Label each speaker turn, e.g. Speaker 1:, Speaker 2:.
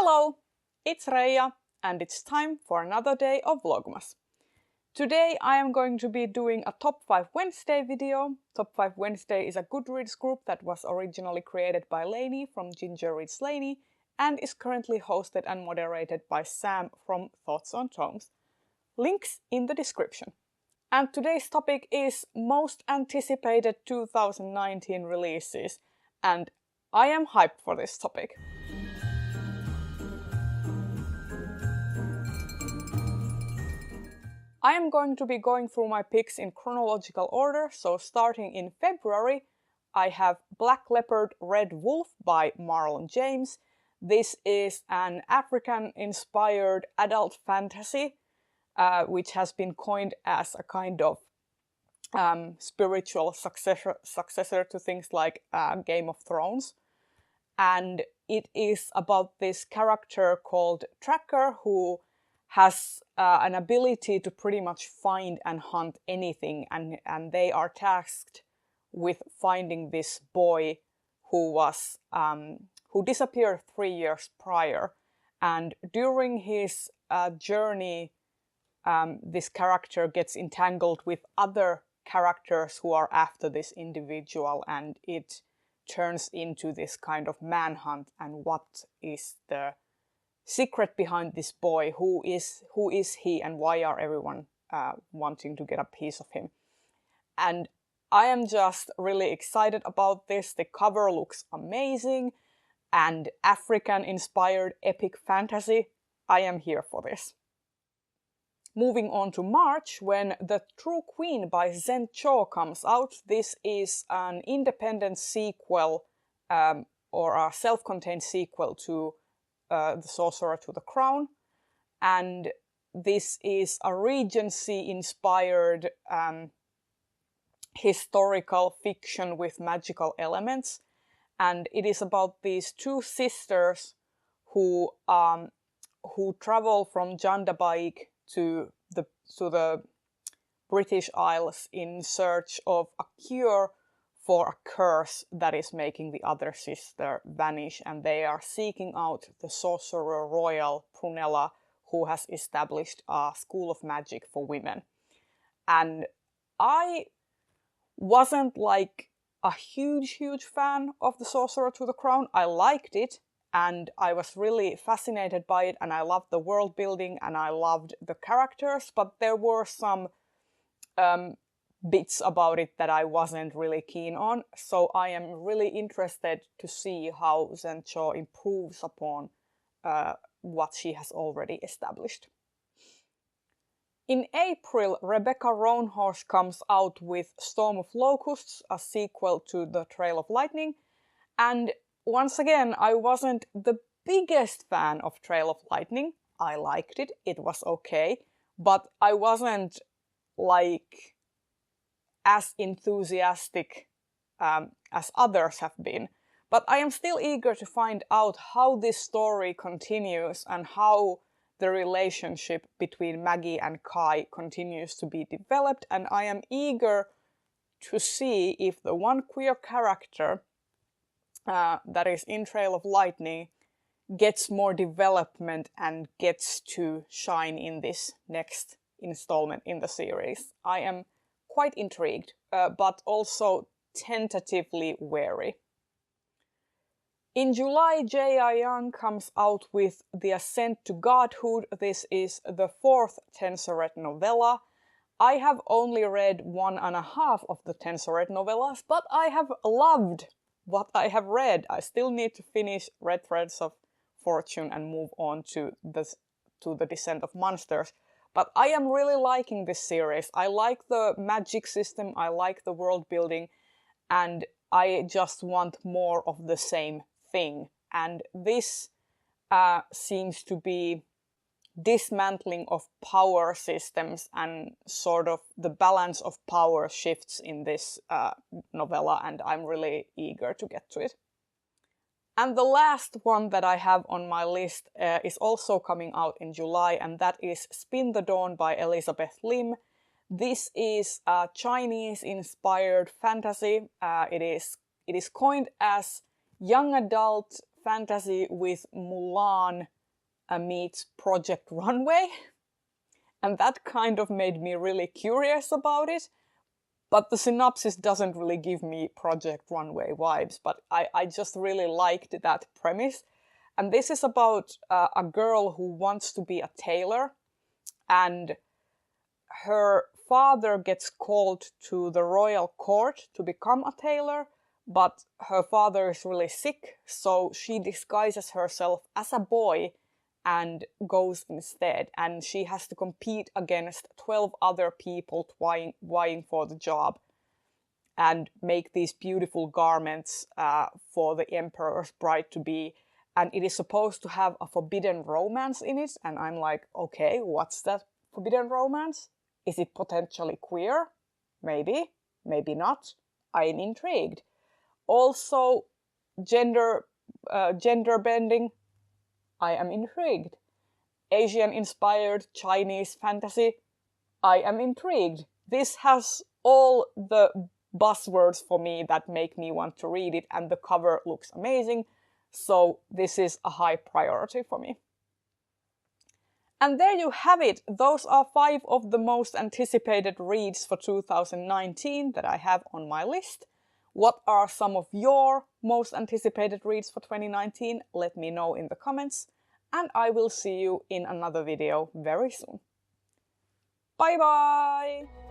Speaker 1: Hello, it's Reija and it's time for another day of Vlogmas. Today I am going to be doing a Top 5 Wednesday video. Top 5 Wednesday is a Goodreads group that was originally created by Lainey from gingerreadslainey and is currently hosted and moderated by Sam from Thoughts on Tomes. Links in the description. And today's topic is most anticipated 2019 releases, and I am hyped for this topic. I am going to be going through my picks in chronological order, so starting in February, I have Black Leopard Red Wolf by Marlon James. This is an African-inspired adult fantasy, which has been coined as a kind of spiritual successor to things like Game of Thrones. And it is about this character called Tracker who has an ability to pretty much find and hunt anything, and they are tasked with finding this boy who disappeared 3 years prior. And during his journey, this character gets entangled with other characters who are after this individual, and it turns into this kind of manhunt. And what is the secret behind this boy? Who is he, and why are everyone wanting to get a piece of him? And I am just really excited about this. The cover looks amazing, and African-inspired epic fantasy. I am here for this. Moving on to March, when The True Queen by Zen Cho comes out. This is an independent sequel or a self-contained sequel to The Sorcerer to the Crown. And this is a Regency-inspired historical fiction with magical elements. And it is about these two sisters who travel from Jandabaik to the British Isles in search of a cure for a curse that is making the other sister vanish, and they are seeking out the Sorcerer Royal Prunella, who has established a school of magic for women. And I wasn't like a huge fan of the Sorcerer to the Crown. I liked it, and I was really fascinated by it, and I loved the world building, and I loved the characters, but there were some bits about it that I wasn't really keen on. So I am really interested to see how Zen Cho improves upon what she has already established. In April, Rebecca Roanhorse comes out with Storm of Locusts, a sequel to The Trail of Lightning, and once again, I wasn't the biggest fan of Trail of Lightning. I liked it, it was okay, but I wasn't like as enthusiastic as others have been. But I am still eager to find out how this story continues and how the relationship between Maggie and Kai continues to be developed, and I am eager to see if the one queer character that is in Trail of Lightning gets more development and gets to shine in this next installment in the series. I am quite intrigued, but also tentatively wary. In July, J.I. Young comes out with The Ascent to Godhood. This is the 4th Tensoret novella. I have only read 1.5 of the Tensoret novellas, but I have loved what I have read. I still need to finish Red Threads of Fortune and move on to the Descent of Monsters. But I am really liking this series. I like the magic system, I like the world building, and I just want more of the same thing. And this seems to be dismantling of power systems, and sort of the balance of power shifts in this novella, and I'm really eager to get to it. And the last one that I have on my list is also coming out in July, and that is Spin the Dawn by Elizabeth Lim. This is a Chinese-inspired fantasy. It is coined as young adult fantasy with Mulan meets Project Runway. And that kind of made me really curious about it. But the synopsis doesn't really give me Project Runway vibes, but I just really liked that premise. And this is about a girl who wants to be a tailor, and her father gets called to the royal court to become a tailor, but her father is really sick, so she disguises herself as a boy and goes instead, and she has to compete against 12 other people vying for the job and make these beautiful garments for the emperor's bride-to-be. And it is supposed to have a forbidden romance in it, and I'm like, okay, what's that forbidden romance? Is it potentially queer? Maybe, maybe not. I'm intrigued. Also, gender bending. I am intrigued. Asian-inspired Chinese fantasy. I am intrigued. This has all the buzzwords for me that make me want to read it, and the cover looks amazing, so this is a high priority for me. And there you have it. Those are 5 of the most anticipated reads for 2019 that I have on my list. What are some of your most anticipated reads for 2019? Let me know in the comments, and I will see you in another video very soon. Bye bye!